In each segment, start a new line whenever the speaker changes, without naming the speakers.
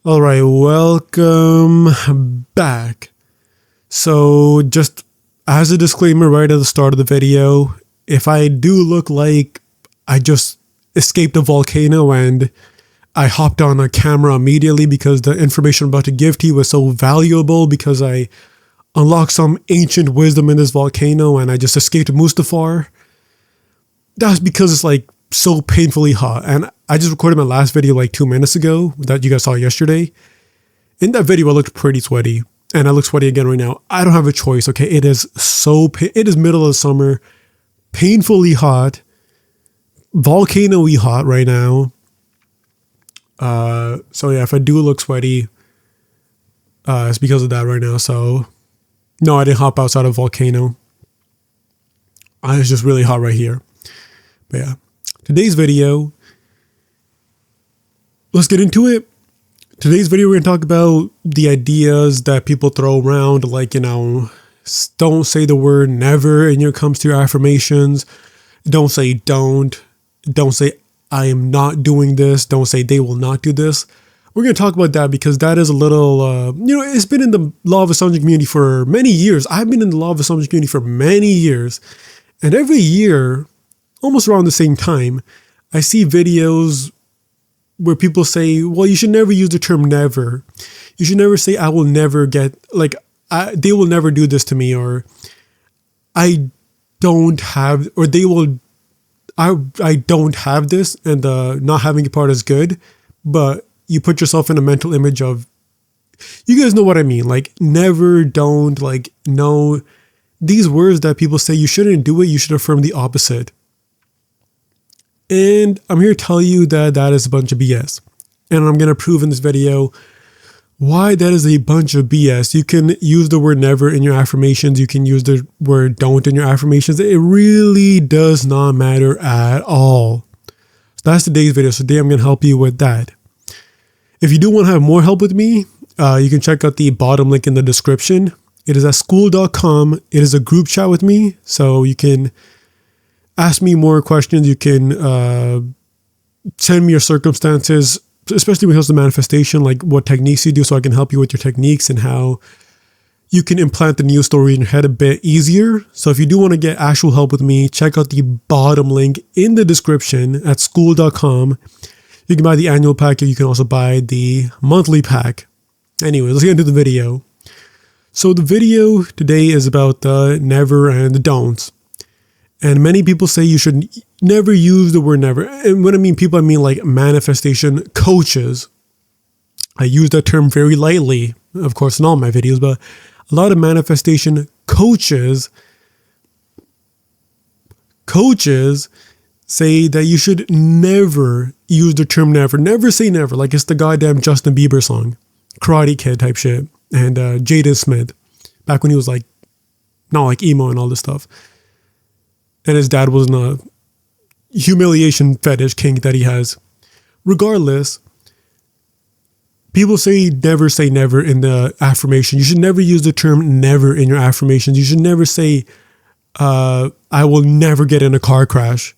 All right, welcome back. So just as a disclaimer right at the start of the video, if I do look like I just escaped a volcano and I hopped on a camera immediately because the information I'm about to give to you was so valuable because I unlocked some ancient wisdom in this volcano and I just escaped Mustafar, that's because it's like so painfully hot. And I just recorded my last video like 2 minutes ago that you guys saw yesterday. In that video, I looked pretty sweaty and I look sweaty again right now. I don't have a choice. Okay. It is it is middle of the summer, painfully hot, volcano-y hot right now. So yeah, if I do look sweaty, it's because of that right now. So no, I didn't hop outside a volcano. It's just really hot right here. But yeah, today's video, let's get into it. Today's video, we're going to talk about the ideas that people throw around, like, don't say the word never when it comes to your affirmations. Don't say don't. Don't say I am not doing this. Don't say they will not do this. We're going to talk about that because that is a little, it's been in the law of assumption community for many years. I've been in the law of assumption community for many years. And every year, almost around the same time, I see videos where people say, well, you should never use the term never. You should never say, I will never get, they will never do this to me, or I don't have, or I don't have this, and not having a part is good. But you put yourself in a mental image of, you guys know what I mean, like never, don't, like no. These words that people say you shouldn't do it, you should affirm the opposite. And I'm here to tell you that that is a bunch of BS. And I'm going to prove in this video why that is a bunch of BS. You can use the word never in your affirmations. You can use the word don't in your affirmations. It really does not matter at all. So that's today's video. So today I'm going to help you with that. If you do want to have more help with me, you can check out the bottom link in the description. It is at school.com. It is a group chat with me. So you can ask me more questions. You can send me your circumstances, especially when it comes to manifestation, like what techniques you do, so I can help you with your techniques and how you can implant the new story in your head a bit easier. So if you do want to get actual help with me, check out the bottom link in the description at school.com. You can buy the annual pack, or you can also buy the monthly pack. Anyway, let's get into the video. So the video today is about the never and the don'ts. And many people say you should never use the word never. And when I mean people, I mean like manifestation coaches. I use that term very lightly, of course, in all my videos, but a lot of manifestation coaches say that you should never use the term never. Never say never. Like it's the goddamn Justin Bieber song, Karate Kid type shit. And Jaden Smith, back when he was like, not like emo and all this stuff. And his dad was in a humiliation fetish kink that he has. Regardless, people say never in the affirmation. You should never use the term never in your affirmations. You should never say, I will never get in a car crash.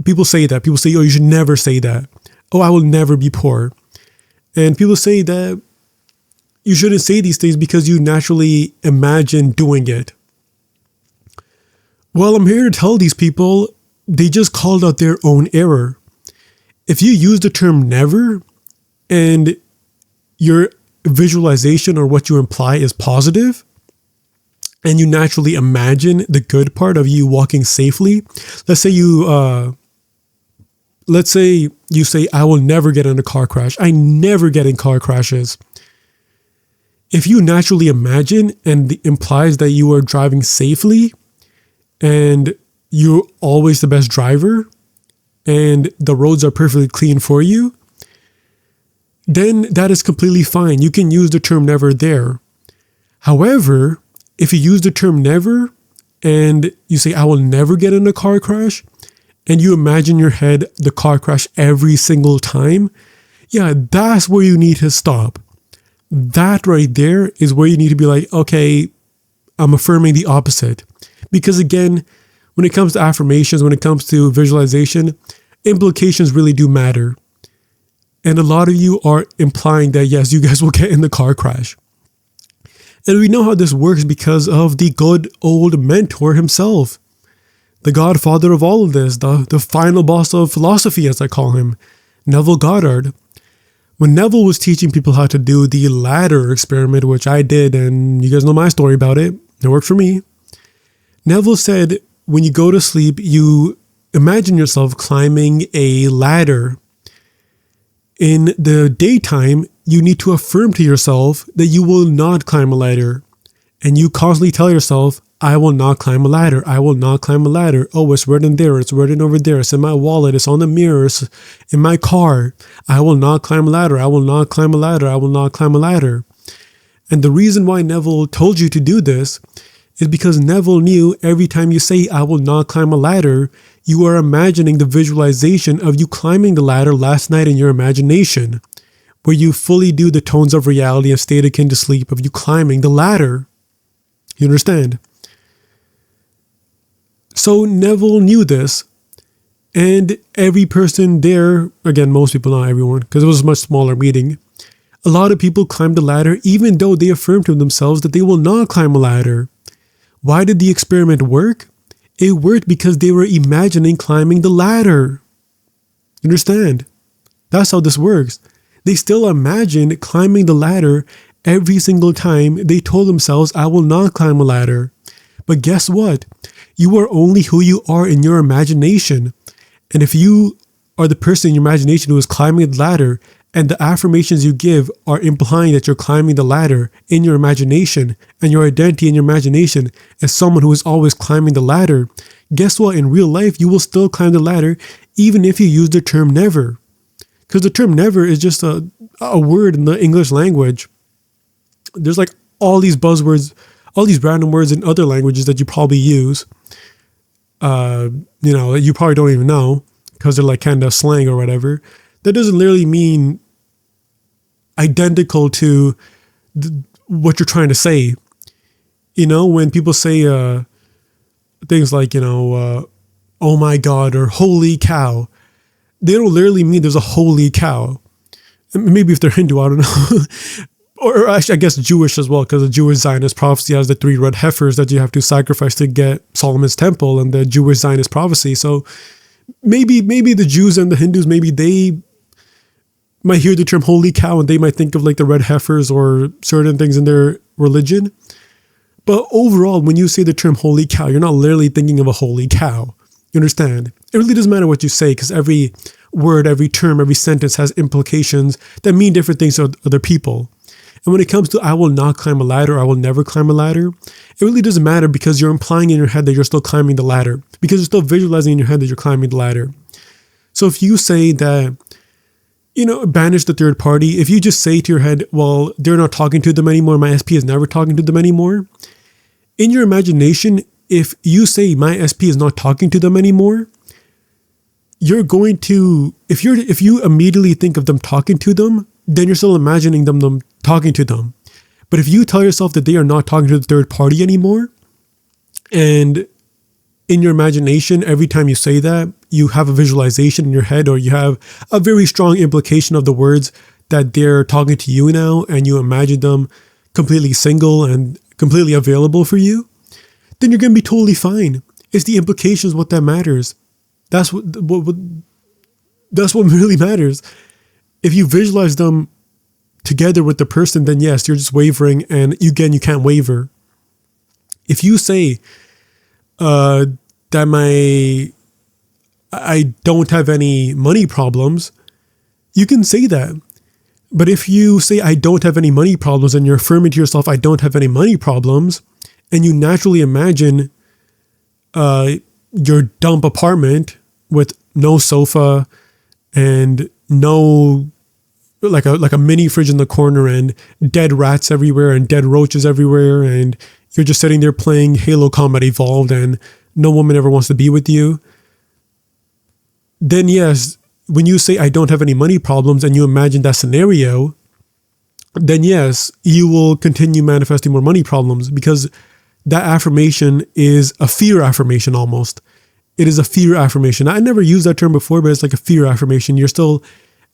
People say that. People say, oh, you should never say that. Oh, I will never be poor. And people say that you shouldn't say these things because you naturally imagine doing it. Well, I'm here to tell these people they just called out their own error. If you use the term never and your visualization or what you imply is positive, and you naturally imagine the good part of you walking safely, let's say you say, I will never get in a car crash. I never get in car crashes. If you naturally imagine and it implies that you are driving safely, and you're always the best driver, and the roads are perfectly clean for you, then that is completely fine. You can use the term never there. However, if you use the term never and you say, I will never get in a car crash, and you imagine in your head the car crash every single time, yeah, that's where you need to stop. That right there is where you need to be like, okay, I'm affirming the opposite. Because again, when it comes to affirmations, when it comes to visualization, implications really do matter. And a lot of you are implying that, yes, you guys will get in the car crash. And we know how this works because of the good old mentor himself, the godfather of all of this, the final boss of philosophy, as I call him, Neville Goddard. When Neville was teaching people how to do the ladder experiment, which I did, and you guys know my story about it, it worked for me. Neville said, when you go to sleep, you imagine yourself climbing a ladder. In the daytime, you need to affirm to yourself that you will not climb a ladder. And you constantly tell yourself, I will not climb a ladder. I will not climb a ladder. Oh, it's written there. It's written over there. It's in my wallet. It's on the mirrors. In my car. I will not climb a ladder. I will not climb a ladder. I will not climb a ladder. And the reason why Neville told you to do this is because Neville knew every time you say, I will not climb a ladder, you are imagining the visualization of you climbing the ladder last night in your imagination, where you fully do the tones of reality and state akin to sleep of you climbing the ladder. You understand? So Neville knew this, and every person there, again, most people, not everyone, because it was a much smaller meeting, a lot of people climbed the ladder even though they affirmed to themselves that they will not climb a ladder. Why did the experiment work? It worked because they were imagining climbing the ladder. You understand? That's how this works. They still imagined climbing the ladder every single time they told themselves, I will not climb a ladder. But guess what? You are only who you are in your imagination. And if you are the person in your imagination who is climbing the ladder, and the affirmations you give are implying that you're climbing the ladder in your imagination, and your identity in your imagination as someone who is always climbing the ladder, guess what? In real life, you will still climb the ladder even if you use the term never. Because the term never is just a word in the English language. There's like all these buzzwords, all these random words in other languages that you probably use. You probably don't even know because they're like kind of slang or whatever. That doesn't literally mean identical to what you're trying to say. When people say things like, oh my God, or holy cow, they don't literally mean there's a holy cow. Maybe if they're Hindu, I don't know. or actually, I guess Jewish as well, because the Jewish Zionist prophecy has the 3 red heifers that you have to sacrifice to get Solomon's temple and the Jewish Zionist prophecy. So maybe the Jews and the Hindus, maybe they might hear the term holy cow and they might think of like the red heifers or certain things in their religion. But overall, when you say the term holy cow, you're not literally thinking of a holy cow. You understand? It really doesn't matter what you say, because every word, every term, every sentence has implications that mean different things to other people. And when it comes to I will not climb a ladder, I will never climb a ladder, it really doesn't matter, because you're implying in your head that you're still climbing the ladder, because you're still visualizing in your head that you're climbing the ladder. So if you say that, banish the third party, if you just say to your head, well, they're not talking to them anymore, my SP is never talking to them anymore, in your imagination, if you say my SP is not talking to them anymore, you're going to, if you immediately think of them talking to them, then you're still imagining them talking to them. But if you tell yourself that they are not talking to the third party anymore, and in your imagination, every time you say that, you have a visualization in your head, or you have a very strong implication of the words that they're talking to you now, and you imagine them completely single and completely available for you, then you're going to be totally fine. It's the implications what that matters. That's what really matters. If you visualize them together with the person, then yes, you're just wavering, and again, you can't waver. If you say that I don't have any money problems, you can say that. But if you say I don't have any money problems, and you're affirming to yourself I don't have any money problems, and you naturally imagine your dump apartment with no sofa and no like a mini fridge in the corner and dead rats everywhere and dead roaches everywhere, and you're just sitting there playing Halo Combat Evolved and no woman ever wants to be with you, then yes, when you say I don't have any money problems and you imagine that scenario, then yes, you will continue manifesting more money problems, because that affirmation is a fear affirmation almost. It is a fear affirmation. I never used that term before, but it's like a fear affirmation. You're still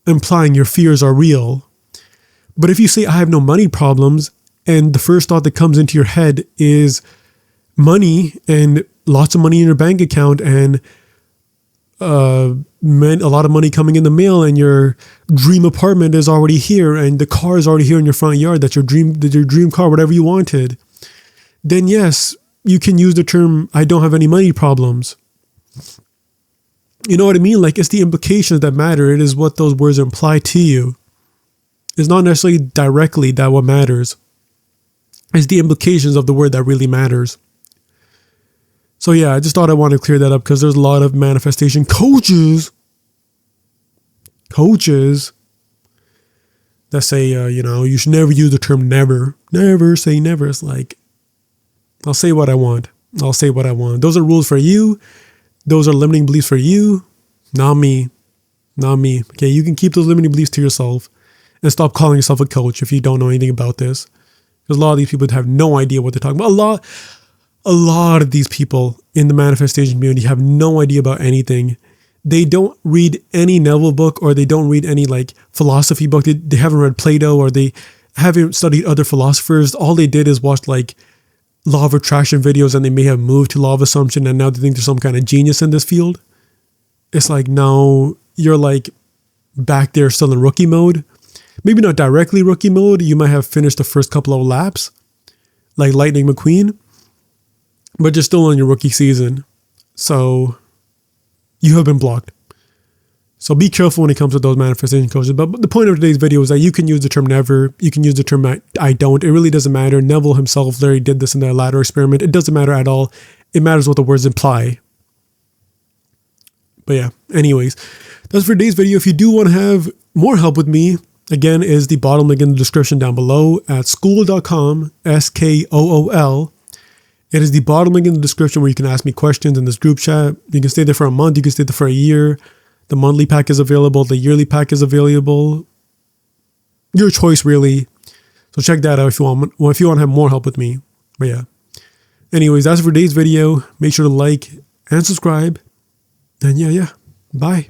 implying your fears are real. But if you say, I have no money problems, and the first thought that comes into your head is money and lots of money in your bank account and a lot of money coming in the mail, and your dream apartment is already here and the car is already here in your front yard, that's your dream car, whatever you wanted, then yes, you can use the term, I don't have any money problems. You know what I mean? Like, it's the implications that matter. It is what those words imply to you. It's not necessarily directly that what matters. It's the implications of the word that really matters. So yeah, I just thought I wanted to clear that up because there's a lot of manifestation coaches that say, you should never use the term never. Never say never. It's like, I'll say what I want. Those are rules for you. Those are limiting beliefs for you, not me. Okay, you can keep those limiting beliefs to yourself and stop calling yourself a coach if you don't know anything about this. Because a lot of these people have no idea what they're talking about. A lot of these people in the manifestation community have no idea about anything. They don't read any Neville book, or they don't read any like philosophy book. They haven't read Plato, or they haven't studied other philosophers. All they did is watch like law of attraction videos, and they may have moved to law of assumption, and now they think they're some kind of genius in this field. It's like, no, you're like back there still in rookie mode. Maybe not directly rookie mode. You might have finished the first couple of laps, like Lightning McQueen, but you're still in your rookie season. So you have been blocked. So be careful when it comes to those manifestation coaches. But the point of today's video is that you can use the term never. You can use the term I don't. It really doesn't matter. Neville himself literally did this in the ladder experiment. It doesn't matter at all. It matters what the words imply. But yeah, anyways, that's for today's video. If you do want to have more help with me, again, is the bottom link in the description down below at skool.com, SKOOL. It is the bottom link in the description where you can ask me questions in this group chat. You can stay there for a month. You can stay there for a year. The monthly pack is available. The yearly pack is available. Your choice, really. So check that out if you want to have more help with me. But yeah. Anyways, that's for today's video. Make sure to like and subscribe. And yeah. Bye.